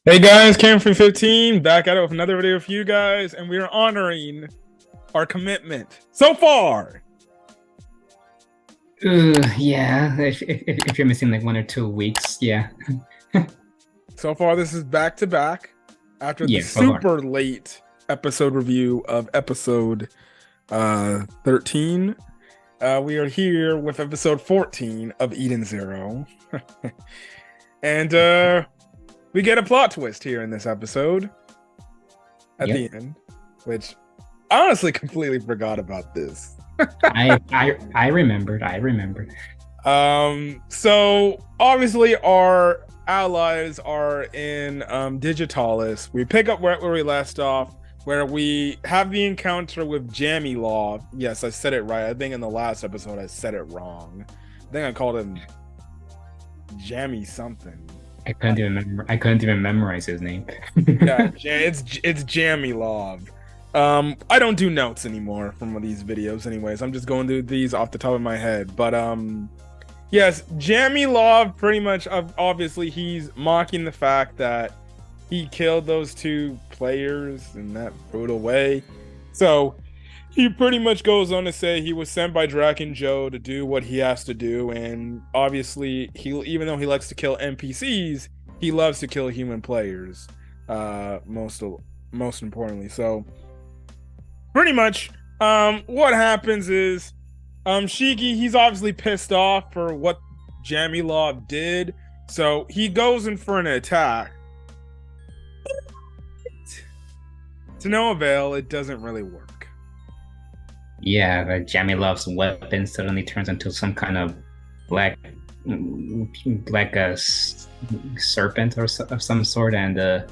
Hey guys, Cam from 15 back at it with another video for you guys, and we are honoring our commitment so far. Yeah. If you're missing like 1 or 2 weeks, yeah, So far, this is back to back after the yeah, so far. super late episode review of episode 13. We are here with episode 14 of Eden Zero. And we get a plot twist here in this episode at Yep. the end, which I honestly completely forgot about this. I remembered. I remembered. So obviously our allies are in Digitalis. We pick up where we left off, where we have the encounter with Jammy Law. Yes, I said it right. I think in the last episode I said it wrong. I think I called him Jammy something. I couldn't even memorize his name. Yeah, it's Jammy Law. I don't do notes anymore from these videos anyways. I'm just going through these off the top of my head. But yes, Jammy Law pretty much obviously he's mocking the fact that he killed those two players in that brutal way. So he pretty much goes on to say he was sent by Draken Joe to do what he has to do, and obviously he, even though he likes to kill NPCs, he loves to kill human players. Most importantly. So pretty much what happens is Shiki, he's obviously pissed off for what Jammy Law did, so he goes in for an attack. To no avail, it doesn't really work. Yeah, Jamie Love's weapon suddenly turns into some kind of black, black serpent of some sort, and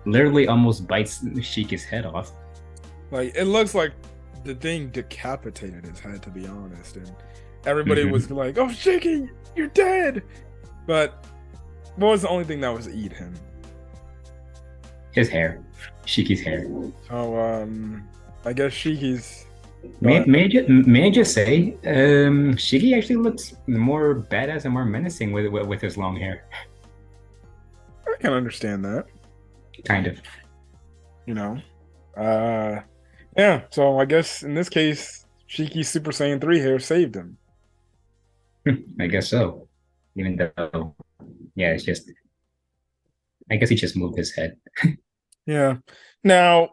literally almost bites Shiki's head off. Like, it looks like the thing decapitated his head, to be honest, and everybody was like, "Oh, Shiki, you're dead!" But what was the only thing that was eat him? His hair, Shiki's hair. So I guess Shiki's. May I just say, Shiki actually looks more badass and more menacing with his long hair. I can understand that. Kind of. You know, yeah. So I guess in this case, Shiki's Super Saiyan 3 hair saved him. I guess so. Even though, yeah, it's just. I guess he just moved his head. Yeah. Now,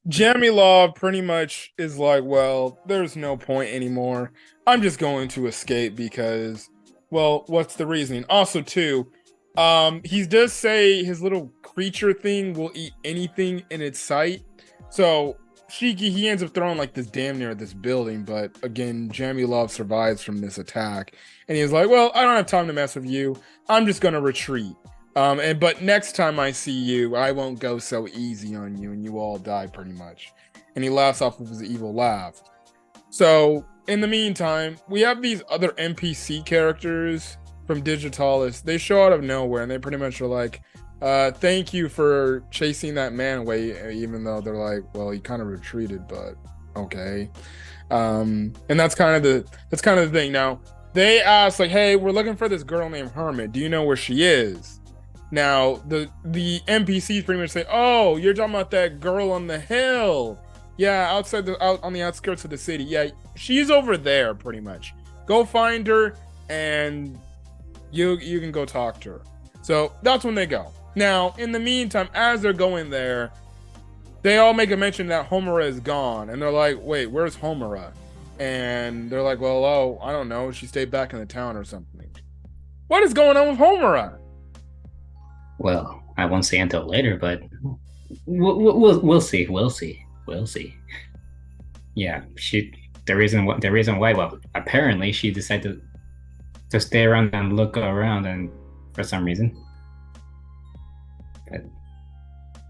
Jammy Law pretty much is like, well, there's no point anymore. I'm just going to escape because, well, what's the reasoning? Also, too, he does say his little creature thing will eat anything in its sight. So Shiki, he ends up throwing like this damn near this building, but again, Jammy Love survives from this attack, and he's like, well, I don't have time to mess with you. I'm just gonna retreat. But next time I see you, I won't go so easy on you, and you all die pretty much. And he laughs off of his evil laugh. So in the meantime, we have these other NPC characters from Digitalis. They show out of nowhere, and they pretty much are like, thank you for chasing that man away, even though they're like, well, he kind of retreated, but okay. And that's kind of the thing. Now they ask like, hey, we're looking for this girl named Hermit. Do you know where she is? Now the NPCs pretty much say, oh, you're talking about that girl on the hill. Yeah, out on the outskirts of the city. Yeah, she's over there pretty much. Go find her and you can go talk to her. So that's when they go. Now, in the meantime, as they're going there, they all make a mention that Homura is gone. And they're like, wait, where's Homura? And they're like, well, oh, I don't know. She stayed back in the town or something. What is going on with Homura? Well, I won't say until later, but we'll see. We'll see. Yeah, the reason why, well, apparently she decided to stay around and look around, and for some reason. But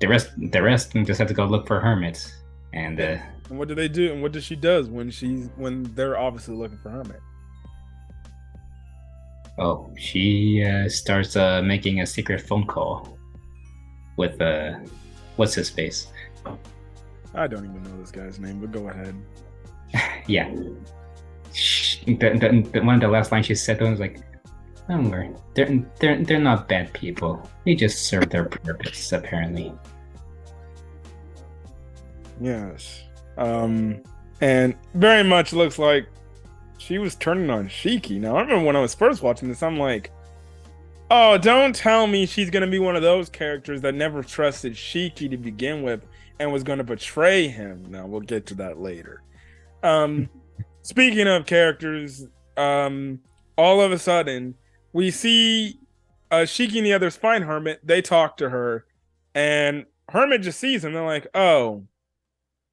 the rest just have to go look for hermits, and And what do they do? And what does she does when they're obviously looking for Hermit? oh, she starts making a secret phone call with what's his face? I don't even know this guy's name, but go ahead. Yeah, one of the last lines she said to him was like, Don't worry. They're not bad people. They just serve their purpose, apparently. Yes. And very much looks like she was turning on Shiki. Now, I remember when I was first watching this, I'm like, oh, don't tell me she's going to be one of those characters that never trusted Shiki to begin with and was going to betray him. Now, we'll get to that later. Speaking of characters, all of a sudden, we see Shiki and the others find Hermit. They talk to her, and Hermit just sees him. They're like, oh,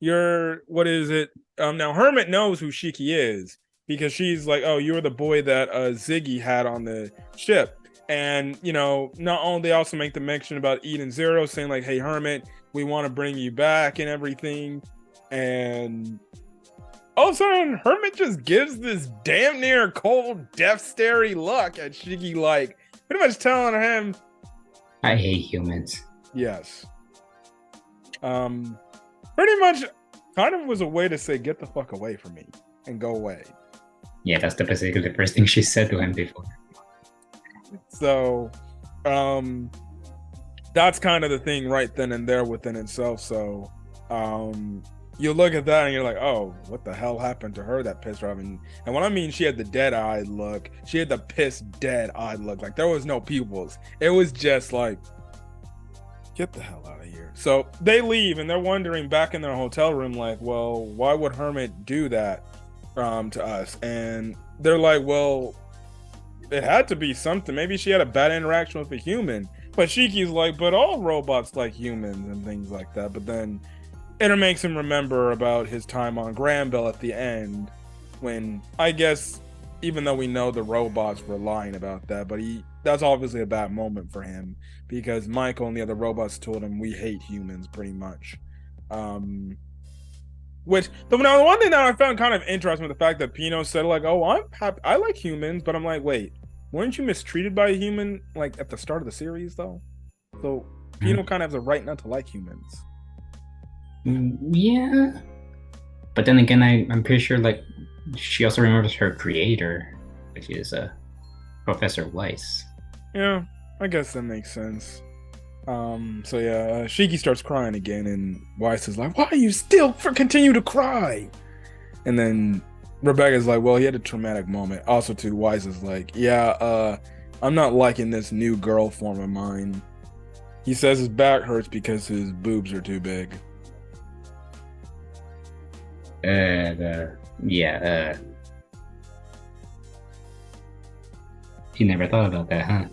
what is it? Now, Hermit knows who Shiki is because she's like, oh, you're the boy that Ziggy had on the ship. And, not only they also make the mention about Eden Zero saying like, hey, Hermit, we want to bring you back and everything. And all of a sudden, Hermit just gives this damn near cold, death starey look at Shiki, like pretty much telling him, I hate humans. Yes. Pretty much kind of was a way to say, get the fuck away from me and go away. Yeah, that's basically the first thing she said to him before. So, that's kind of the thing right then and there within itself. So, you look at that and you're like, oh, what the hell happened to her that pissed her off? And when I mean she had the dead-eyed look, she had the pissed, dead-eyed look. Like, there was no pupils. It was just like, get the hell out of here. So they leave and they're wondering back in their hotel room, like, well, why would Hermit do that to us? And they're like, well, it had to be something. Maybe she had a bad interaction with a human. But Shiki's like, but all robots like humans and things like that. But then it makes him remember about his time on Granville at the end, when I guess, even though we know the robots were lying about that, but that's obviously a bad moment for him because Michael and the other robots told him we hate humans pretty much. Which the one thing that I found kind of interesting with the fact that Pino said like, oh, I'm happy, I like humans, but I'm like, wait, weren't you mistreated by a human like at the start of the series though? So Pino kind of has a right not to like humans. Yeah, but then again, I'm pretty sure like she also remembers her creator, which is Professor Weiss. Yeah, I guess that makes sense. So yeah, Shiki starts crying again, and Weiss is like, "Why are you still continue to cry?" And then Rebecca's like, "Well, he had a traumatic moment." Also, too, Weiss is like, "Yeah, I'm not liking this new girl form of mine." He says his back hurts because his boobs are too big. He never thought about that, huh?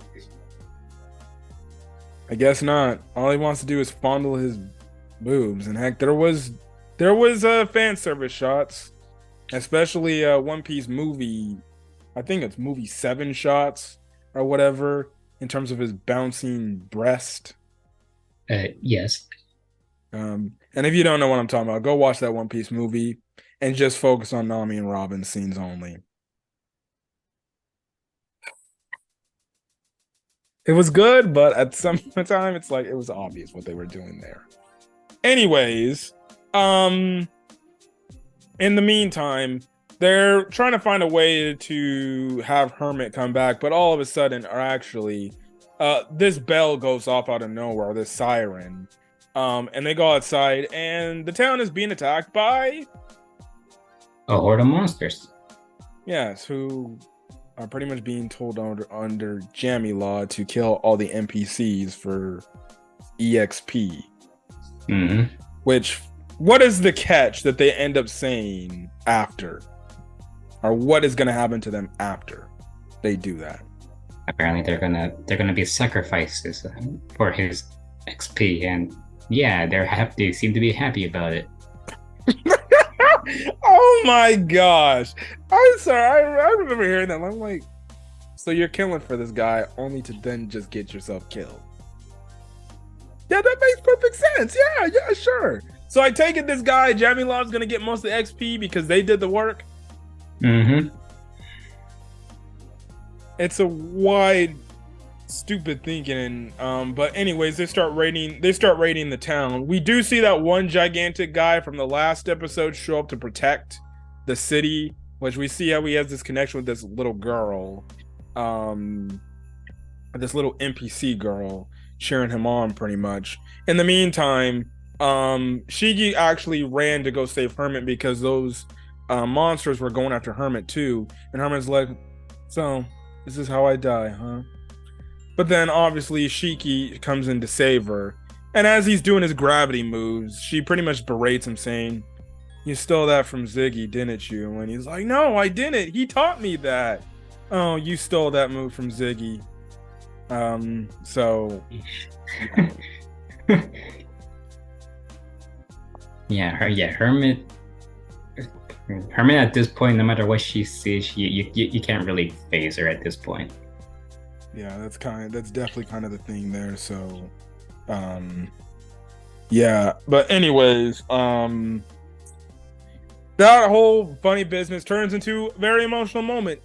I guess not. All he wants to do is fondle his boobs, and heck, there was fan service shots, especially One Piece movie. I think it's movie 7 shots or whatever in terms of his bouncing breast. Yes. And if you don't know what I'm talking about, go watch that One Piece movie and just focus on Nami and Robin scenes only. It was good, but at some time, it's like it was obvious what they were doing there. Anyways, in the meantime, they're trying to find a way to have Hermit come back, but all of a sudden, or actually, this bell goes off out of nowhere, this siren. And they go outside, and the town is being attacked by a horde of monsters. Yes, who are pretty much being told under Jammy Law to kill all the NPCs for EXP. Mm-hmm. Which, what is the catch that they end up saying after? Or what is going to happen to them after they do that? Apparently, they're gonna be sacrifices for his XP, and yeah, they seem to be happy about it. Oh my gosh! I'm sorry. I remember hearing that. I'm like, so you're killing for this guy only to then just get yourself killed? Yeah, that makes perfect sense. Yeah, sure. So I take it this guy, Jammy Law, is gonna get most of the XP because they did the work. Mm-hmm. It's a wide, stupid thinking. But anyways, they start raiding the town. We do see that one gigantic guy from the last episode show up to protect the city, which we see how he has this connection with this little girl. um this little NPC girl cheering him on pretty much. In the meantime, Shiki actually ran to go save Hermit because those monsters were going after Hermit too. And Hermit's like, so this is how I die, huh? But then obviously Shiki comes in to save her. And as he's doing his gravity moves, she pretty much berates him, saying, you stole that from Ziggy, didn't you? And he's like, no, I didn't. He taught me that. Oh, you stole that move from Ziggy. So Hermit at this point, no matter what she sees, you can't really phase her at this point. Yeah, that's definitely kind of the thing there. So yeah, but anyways, that whole funny business turns into a very emotional moment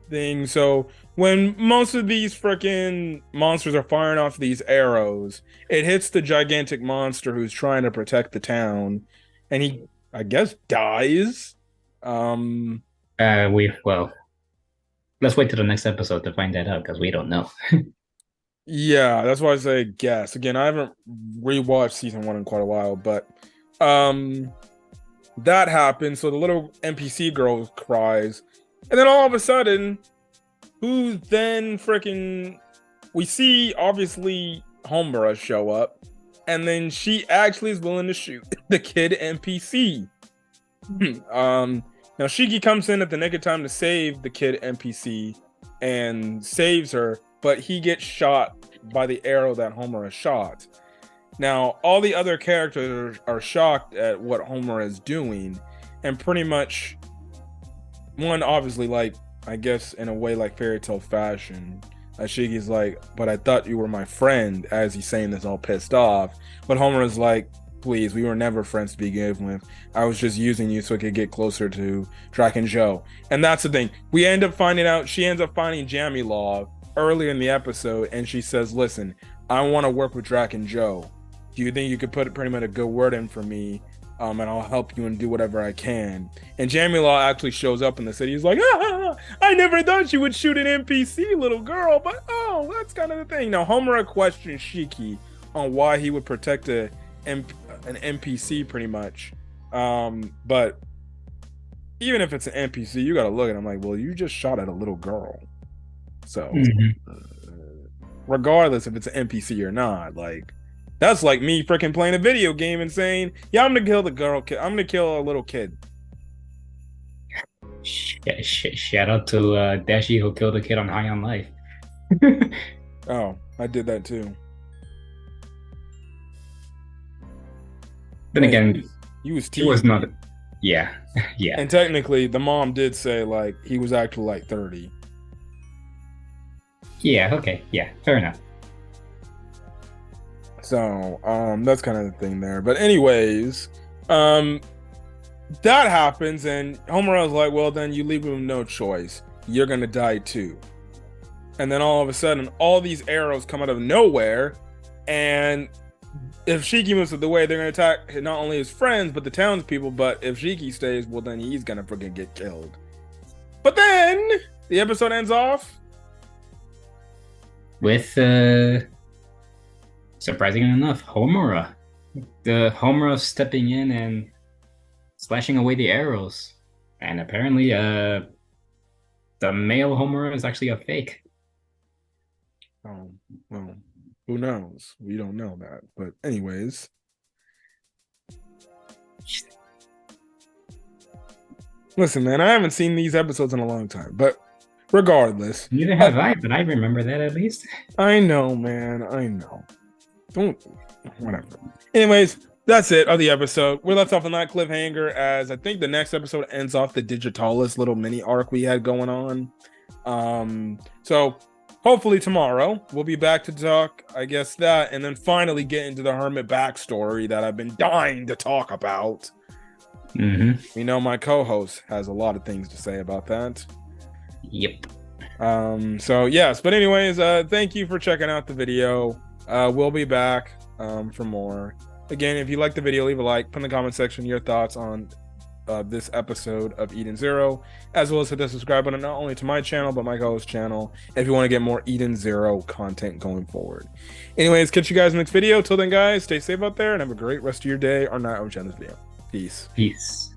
thing. So when most of these freaking monsters are firing off these arrows, it hits the gigantic monster who's trying to protect the town, and he, I guess, dies. Well, let's wait till the next episode to find that out because we don't know. Yeah, that's why I say guess. Again, I haven't rewatched season 1 in quite a while, but that happens. So the little NPC girl cries, and then all of a sudden, who then freaking, we see obviously Homura show up, and then she actually is willing to shoot the kid NPC. Now Shiki comes in at the nick of time to save the kid NPC and saves her, but he gets shot by the arrow that Homura shot. Now all the other characters are shocked at what Homura is doing, and pretty much one, obviously, like, I guess in a way like fairy tale fashion, Shiki's like, but I thought you were my friend, as he's saying this all pissed off. But Homura's like, please, we were never friends to begin with. I was just using you so I could get closer to Draken Joe. And that's the thing. We end up finding out, she ends up finding Jamie Law earlier in the episode, and she says, listen, I want to work with Draken Joe. Do you think you could put pretty much a good word in for me? And I'll help you and do whatever I can. And Jamie Law actually shows up in the city. He's like, I never thought you would shoot an NPC, little girl, but oh, that's kind of the thing. Now, Homura questions Shiki on why he would protect an NPC pretty much. But even if it's an NPC, you got to look at him like, well, you just shot at a little girl. So regardless if it's an NPC or not, like, that's like me freaking playing a video game and saying, yeah, I'm gonna kill the girl kid. I'm gonna kill a little kid. Shout out to Dashi who killed a kid on High on Life. Oh, I did that too. Then again, he was he was not. Yeah. And technically, the mom did say like he was actually like 30. Yeah. Okay. Yeah. Fair enough. So, that's kind of the thing there. But anyways, that happens, and Homura is like, well, then you leave him no choice. You're going to die too. And then all of a sudden, all these arrows come out of nowhere, and if Shiki moves the way, they're going to attack not only his friends, but the townspeople. But if Shiki stays, well, then he's going to freaking get killed. But then, the episode ends off with... surprisingly enough, Homura. The Homura stepping in and slashing away the arrows. And apparently, the male Homura is actually a fake. Oh, well, who knows? We don't know that. But anyways. Listen, man, I haven't seen these episodes in a long time. But regardless. Neither have I, but I remember that at least. I know, man. I know. Whatever. Anyways, that's it of the episode. We're left off on that cliffhanger, as I think the next episode ends off the Digitalis little mini arc we had going on. So hopefully tomorrow we'll be back to talk, I guess, that, and then finally get into the Hermit backstory that I've been dying to talk about. We know my co-host has a lot of things to say about that. Yep. So yes, but anyways, thank you for checking out the video. We'll be back for more. Again, if you like the video, leave a like, put in the comment section your thoughts on this episode of Eden Zero, as well as hit the subscribe button not only to my channel but my co-host channel if you want to get more Eden Zero content going forward. Anyways, catch you guys in the next video. Till then, guys, stay safe out there and have a great rest of your day or night. I'll this video. Peace. Peace.